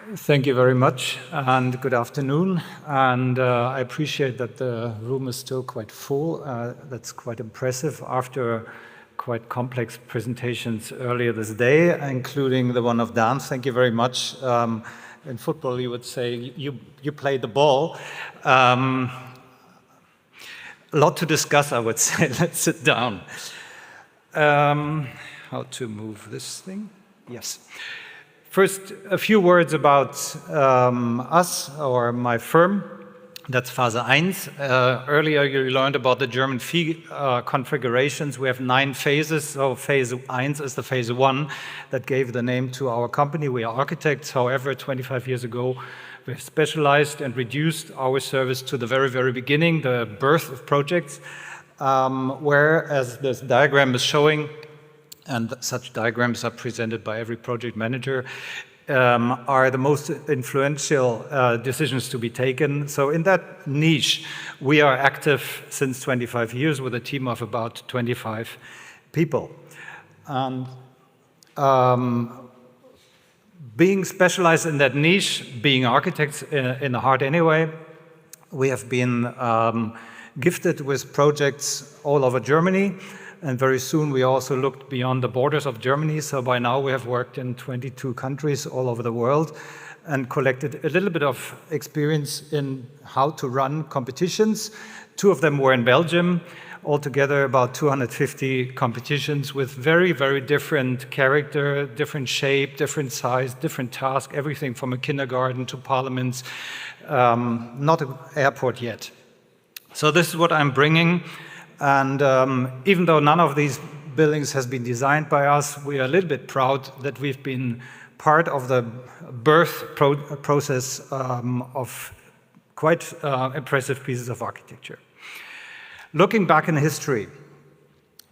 Thank you very much, and good afternoon. And I appreciate that the room is still quite full. That's quite impressive after quite complex presentations earlier this day, including the one of Dan. Thank you very much. In football, you would say you played the ball. A lot to discuss, I would say. Let's sit down. How to move this thing? Yes. First, a few words about us, or my firm. That's Phase 1. Earlier you learned about the German fee configurations. We have 9 phases, so Phase 1 is the Phase 1 that gave the name to our company. We are architects, however, 25 years ago, we have specialized and reduced our service to the very, very beginning, the birth of projects, where, as this diagram is showing, and such diagrams are presented by every project manager, are the most influential decisions to be taken. So in that niche, we are active since 25 years with a team of about 25 people. And being specialized in that niche, being architects in the heart anyway, we have been gifted with projects all over Germany. And very soon we also looked beyond the borders of Germany. So by now we have worked in 22 countries all over the world and collected a little bit of experience in how to run competitions. 2 of them were in Belgium. Altogether about 250 competitions with very, very different character, different shape, different size, different task, everything from a kindergarten to parliaments, not an airport yet. So this is what I'm bringing. And even though none of these buildings has been designed by us, we are a little bit proud that we've been part of the birth process of quite impressive pieces of architecture. Looking back in history,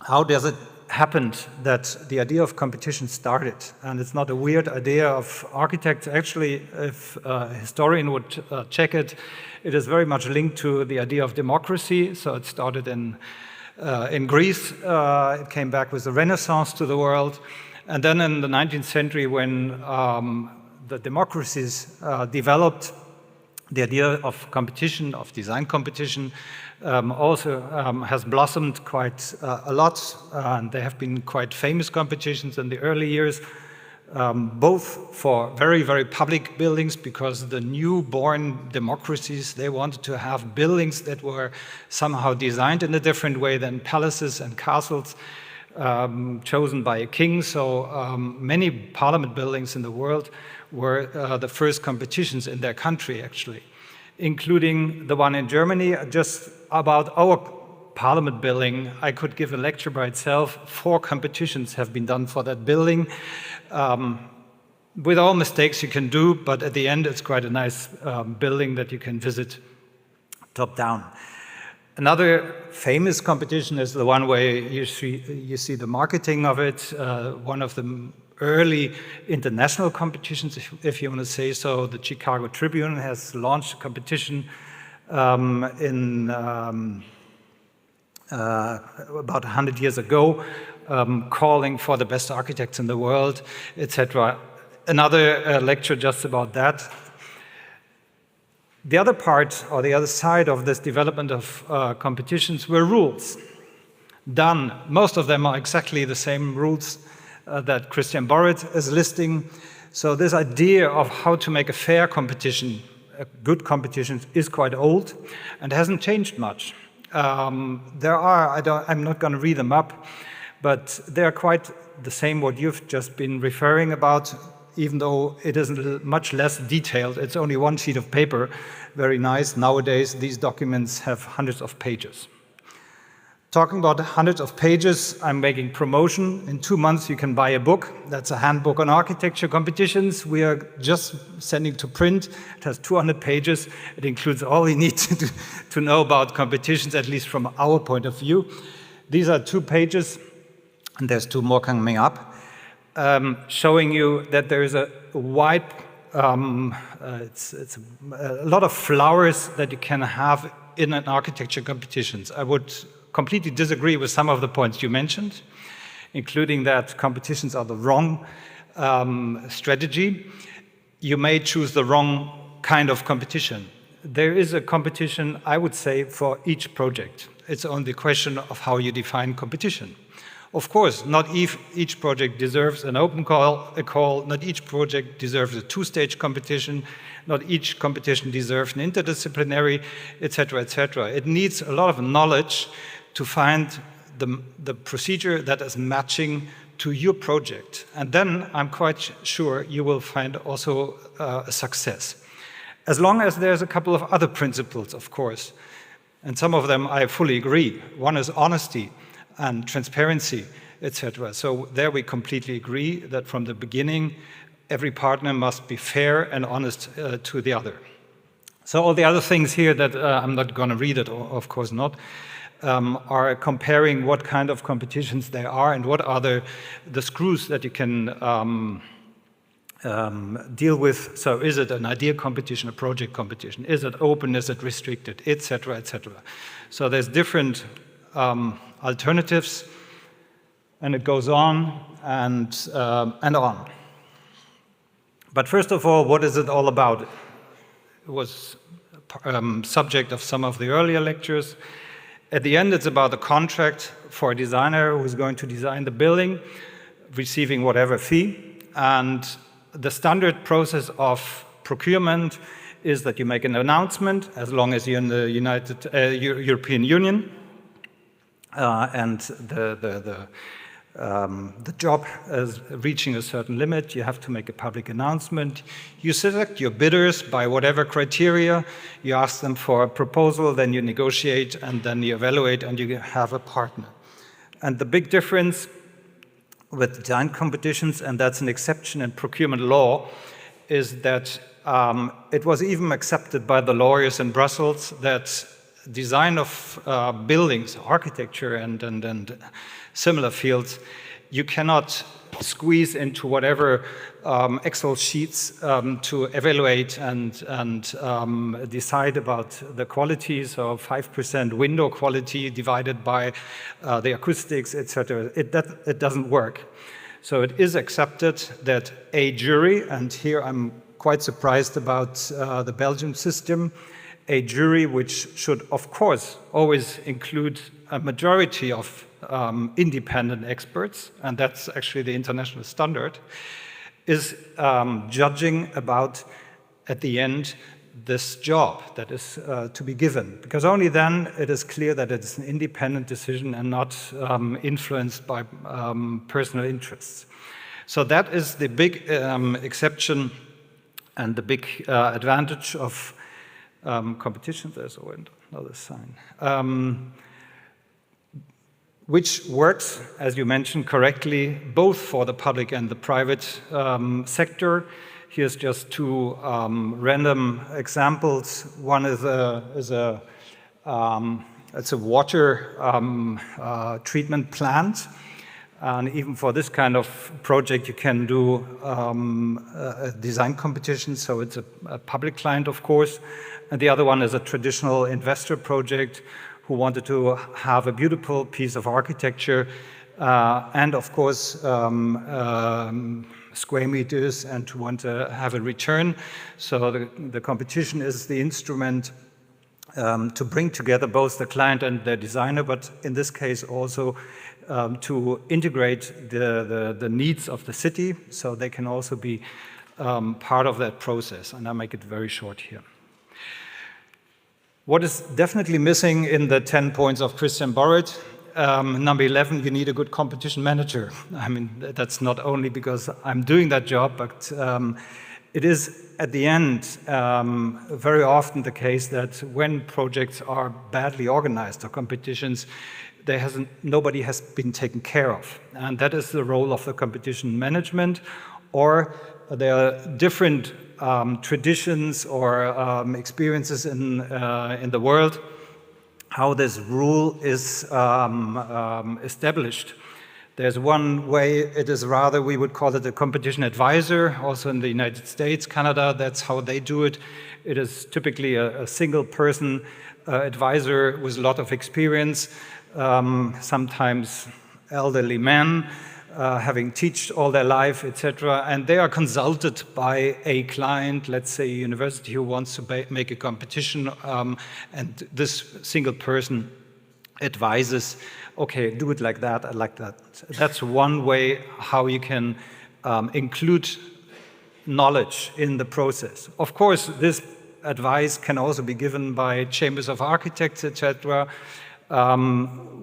how does it happen that the idea of competition started? And it's not a weird idea of architects. Actually, if a historian would check it, it is very much linked to the idea of democracy. So it started in Greece. It came back with the Renaissance to the world. And then in the 19th century, when the democracies developed, the idea of competition, of design competition, also has blossomed quite a lot. And there have been quite famous competitions in the early years. Both for very, very public buildings, because the newborn democracies, they wanted to have buildings that were somehow designed in a different way than palaces and castles chosen by a king. So many parliament buildings in the world were the first competitions in their country, actually, including the one in Germany. Just about our parliament building, I could give a lecture by itself. 4 competitions have been done for that building. With all mistakes you can do, but at the end it's quite a nice building that you can visit top down. Another famous competition is the one where you see the marketing of it, one of the early international competitions, if you want to say so. The Chicago Tribune has launched a competition in about 100 years ago, calling for the best architects in the world, etc. Another lecture just about that. The other part, or the other side of this development of competitions, were rules. Done. Most of them are exactly the same rules that Christian Borret is listing. So this idea of how to make a fair competition, a good competition, is quite old and hasn't changed much. There are, I'm not going to read them up, but they are quite the same what you've just been referring about, even though it is much less detailed. It's only 1 sheet of paper. Very nice. Nowadays, these documents have hundreds of pages. Talking about hundreds of pages, I'm making promotion. In 2 months, you can buy a book. That's a handbook on architecture competitions. We are just sending to print. It has 200 pages. It includes all you need to know about competitions, at least from our point of view. These are 2 pages, and there's 2 more coming up, showing you that there is a wide, it's a lot of flowers that you can have in an architecture competitions. I would completely disagree with some of the points you mentioned, including that competitions are the wrong strategy. you may choose the wrong kind of competition. There is a competition, I would say, for each project. It's only a question of how you define competition. Of course, not each project deserves an open call, not each project deserves a two-stage competition, not each competition deserves an interdisciplinary, etc., etc. It needs a lot of knowledge to find the procedure that is matching to your project. And then I'm quite sure you will find also a success. As long as there's a couple of other principles, of course, and some of them I fully agree. One is honesty and transparency, etc. So there we completely agree that from the beginning, every partner must be fair and honest to the other. So all the other things here that I'm not going to read it, of course not, are comparing what kind of competitions they are and what are the screws that you can deal with. So is it an idea competition, a project competition? Is it open, is it restricted, etc., etc. So there's different alternatives, and it goes on and on. But first of all, what is it all about? It was subject of some of the earlier lectures. At the end, it's about the contract for a designer who's going to design the building, receiving whatever fee. And the standard process of procurement is that you make an announcement, as long as you're in the European Union, and the job is reaching a certain limit, you have to make a public announcement. You select your bidders by whatever criteria, you ask them for a proposal, then you negotiate, and then you evaluate, and you have a partner. And the big difference with design competitions, and that's an exception in procurement law, is that it was even accepted by the lawyers in Brussels that design of buildings, architecture, and similar fields, you cannot squeeze into whatever Excel sheets to evaluate and decide about the quality. So 5% window quality divided by the acoustics, etc. It doesn't work. So it is accepted that a jury, and here I'm quite surprised about the Belgian system, a jury which should, of course, always include a majority of independent experts, and that's actually the international standard, is judging about, at the end, this job that is to be given. Because only then it is clear that it's an independent decision and not influenced by personal interests. So that is the big exception and the big advantage of competition. There's another sign. Which works, as you mentioned correctly, both for the public and the private sector. Here's just two random examples. One is it's a water treatment plant. And even for this kind of project, you can do a design competition, so it's a public client, of course. And the other one is a traditional investor project who wanted to have a beautiful piece of architecture and, of course, square meters, and to want to have a return. So the competition is the instrument to bring together both the client and the designer, but in this case also to integrate the needs of the city, so they can also be part of that process. And I'll make it very short here. What is definitely missing in the 10 points of Christian Borrett, number 11, you need a good competition manager. I mean, that's not only because I'm doing that job, but it is at the end very often the case that when projects are badly organized or competitions, nobody has been taken care of. And that is the role of the competition management, or there are different traditions or experiences in the world, how this rule is established. There's one way, it is rather, we would call it a competition advisor, also in the United States, Canada, that's how they do it. It is typically a single person advisor with a lot of experience, sometimes elderly men, having taught all their life, etc. And they are consulted by a client, let's say a university who wants to make a competition, and this single person advises, okay, do it like that, I like that. That's one way how you can include knowledge in the process. Of course, this advice can also be given by chambers of architects, etc.,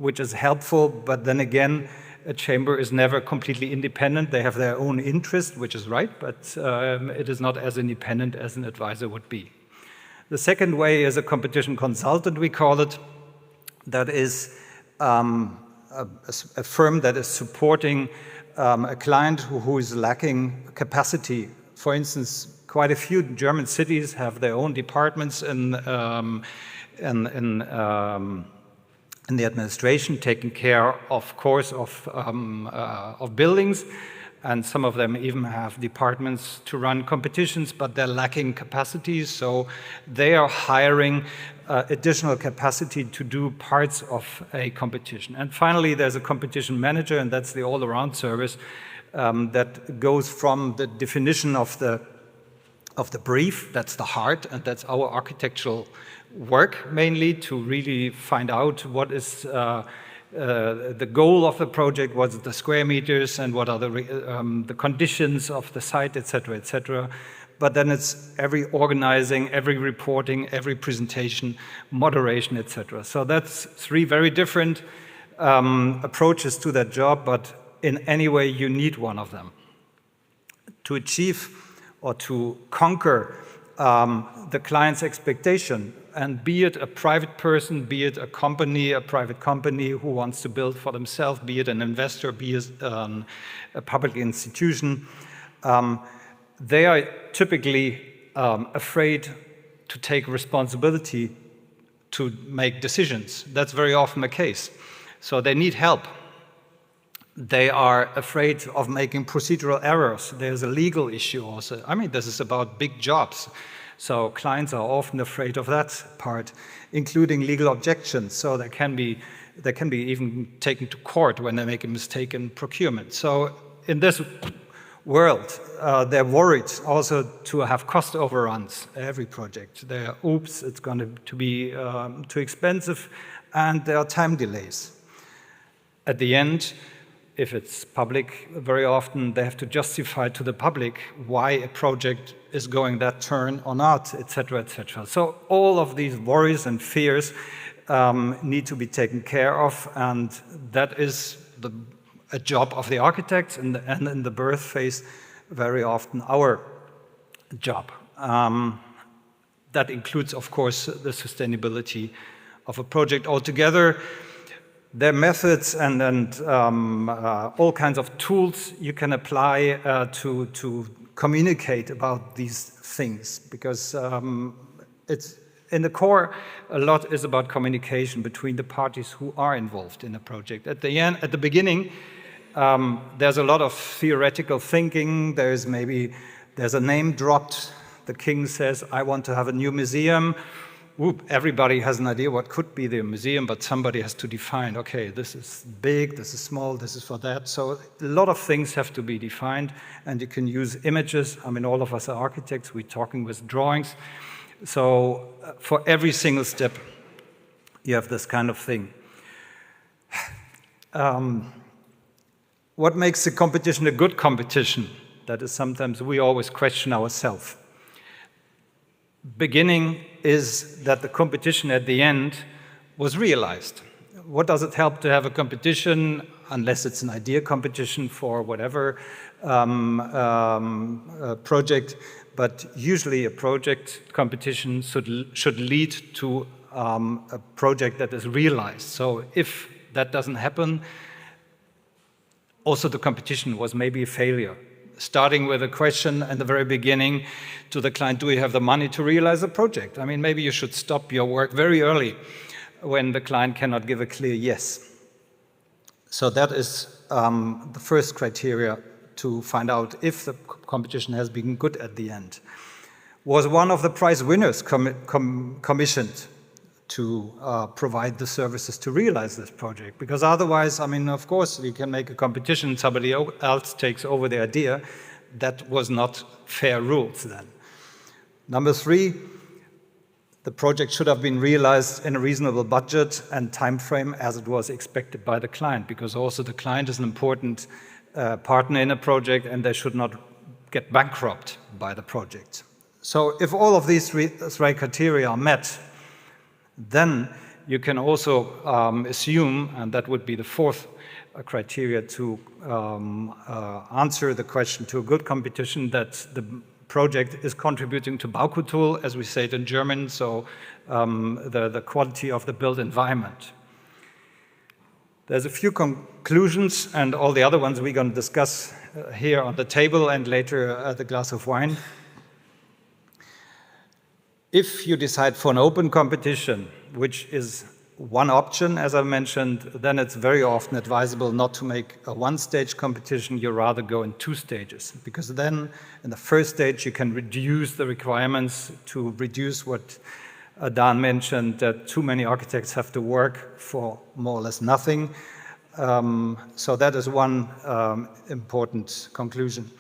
which is helpful, but then again, a chamber is never completely independent. They have their own interest, which is right, but it is not as independent as an advisor would be. The second way is a competition consultant, we call it. That is a firm that is supporting a client who is lacking capacity. For instance, quite a few German cities have their own departments in the administration, taking care, of course, of buildings, and some of them even have departments to run competitions, but they're lacking capacity, so they are hiring additional capacity to do parts of a competition. And finally, there's a competition manager, and that's the all-around service that goes from the definition of the brief, that's the heart, and that's our architectural work mainly, to really find out what is the goal of the project, what are the square meters, and what are the conditions of the site, etc., etc. But then it's every organizing, every reporting, every presentation, moderation, etc. So that's three very different approaches to that job, but in any way you need one of them. To achieve or to conquer the client's expectation, and be it a private person, be it a company, a private company who wants to build for themselves, be it an investor, be it a public institution, they are typically afraid to take responsibility to make decisions. That's very often the case. So they need help. They are afraid of making procedural errors. There's a legal issue also. I mean, this is about big jobs. So clients are often afraid of that part, including legal objections. So they can be even taken to court when they make a mistake in procurement. So in this world, they're worried also to have cost overruns every project. They're, oops, it's going to be too expensive, and there are time delays. At the end, if it's public, very often they have to justify to the public why a project is going that turn or not, etc., etc. So all of these worries and fears need to be taken care of, and that is a job of the architects, and in the birth phase, very often our job. That includes, of course, the sustainability of a project altogether. There are methods and all kinds of tools you can apply to communicate about these things, because it's in the core, a lot is about communication between the parties who are involved in a project. At the beginning, there's a lot of theoretical thinking. There's a name dropped. The king says, I want to have a new museum. Whoop, everybody has an idea what could be the museum, but somebody has to define, okay, this is big, this is small, this is for that. So a lot of things have to be defined, and you can use images. I mean, all of us are architects, we're talking with drawings. So for every single step, you have this kind of thing. What makes a competition a good competition? That is sometimes we always question ourselves. Beginning is that the competition at the end was realized. What does it help to have a competition, unless it's an idea competition for whatever project, but usually a project competition should lead to a project that is realized. So if that doesn't happen, also the competition was maybe a failure. Starting with a question at the very beginning to the client, do you have the money to realize a project? I mean, maybe you should stop your work very early when the client cannot give a clear yes. So that is the first criteria to find out if the competition has been good at the end. Was one of the prize winners commissioned? to provide the services to realize this project. Because otherwise, I mean, of course, you can make a competition, somebody else takes over the idea. That was not fair rules then. Number 3, the project should have been realized in a reasonable budget and time frame as it was expected by the client, because also the client is an important partner in a project and they should not get bankrupt by the project. So if all of these three criteria are met, then you can also assume, and that would be the 4th criteria to answer the question to a good competition, that the project is contributing to Baukultur, as we say it in German, so the quality of the built environment. There's a few conclusions, and all the other ones we're going to discuss here on the table and later at the glass of wine. If you decide for an open competition, which is one option, as I mentioned, then it's very often advisable not to make a one-stage competition. You rather go in 2 stages, because then in the first stage you can reduce the requirements to reduce what Dan mentioned, that too many architects have to work for more or less nothing. So that is one important conclusion.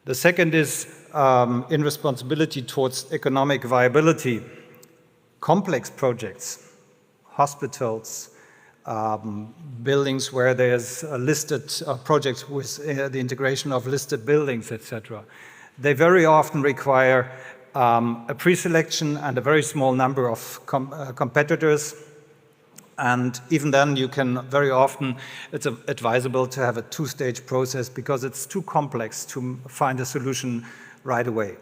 The second is in responsibility towards economic viability. Complex projects, hospitals, buildings where there's listed projects with the integration of listed buildings, etc. They very often require a pre-selection and a very small number of competitors. And even then, you can very often, it's advisable to have a 2-stage process because it's too complex to find a solution right away.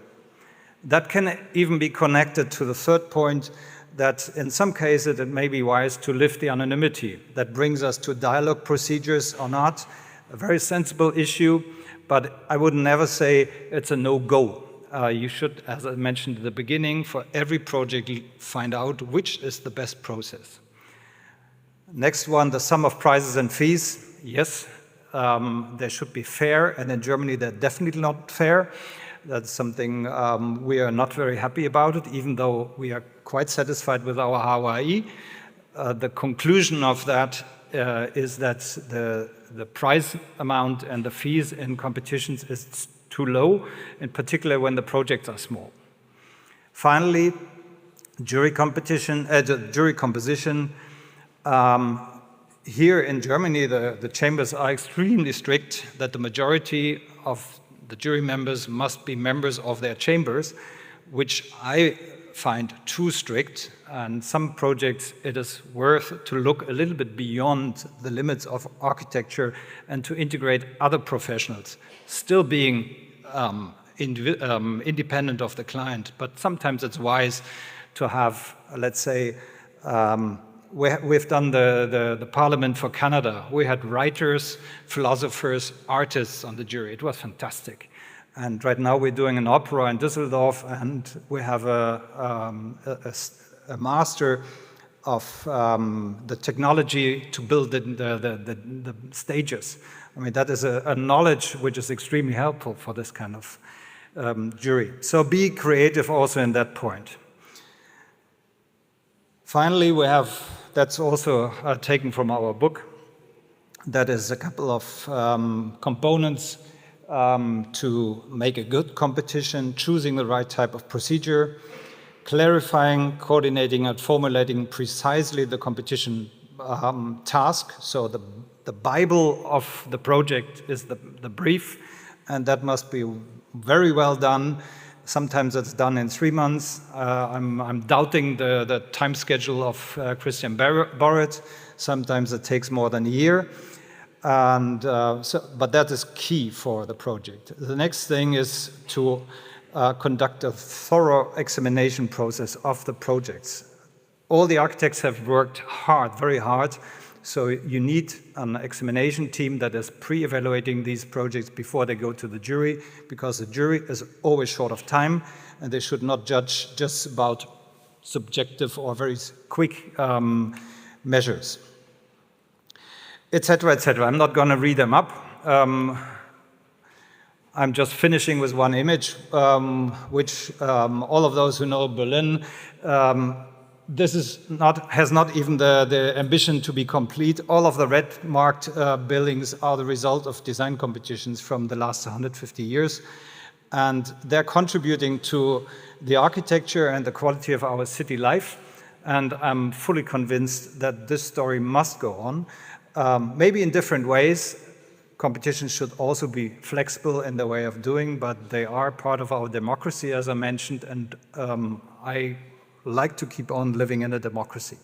That can even be connected to the 3rd point, that in some cases it may be wise to lift the anonymity. That brings us to dialogue procedures or not, a very sensible issue, but I would never say it's a no-go. You should, as I mentioned at the beginning, for every project find out which is the best process. Next one, the sum of prices and fees. Yes, they should be fair, and in Germany they're definitely not fair. That's something we are not very happy about it, even though we are quite satisfied with our HOI. The conclusion of that is that the price amount and the fees in competitions is too low, in particular when the projects are small. Finally, jury composition. Here in Germany, the chambers are extremely strict that the majority of the jury members must be members of their chambers, which I find too strict. And some projects, it is worth to look a little bit beyond the limits of architecture and to integrate other professionals, still being independent of the client. But sometimes it's wise to have, let's say, we've done the Parliament for Canada. We had writers, philosophers, artists on the jury. It was fantastic. And right now we're doing an opera in Düsseldorf, and we have a master of the technology to build the stages. I mean, that is a knowledge which is extremely helpful for this kind of jury. So be creative also in that point. Finally, we have, that's also taken from our book, that is a couple of components to make a good competition: choosing the right type of procedure, clarifying, coordinating, and formulating precisely the competition task. So the Bible of the project is the brief, and that must be very well done. Sometimes it's done in 3 months. I'm doubting the time schedule of Christian Barrett. Sometimes it takes more than a year. And but that is key for the project. The next thing is to conduct a thorough examination process of the projects. All the architects have worked hard, very hard. So you need an examination team that is pre-evaluating these projects before they go to the jury, because the jury is always short of time, and they should not judge just about subjective or very quick measures, etc., etc. I'm not going to read them up. I'm just finishing with one image, which all of those who know Berlin, this has not even the ambition to be complete. All of the red marked buildings are the result of design competitions from the last 150 years. And they're contributing to the architecture and the quality of our city life. And I'm fully convinced that this story must go on, maybe in different ways. Competitions should also be flexible in their way of doing, but they are part of our democracy, as I mentioned, and I like to keep on living in a democracy.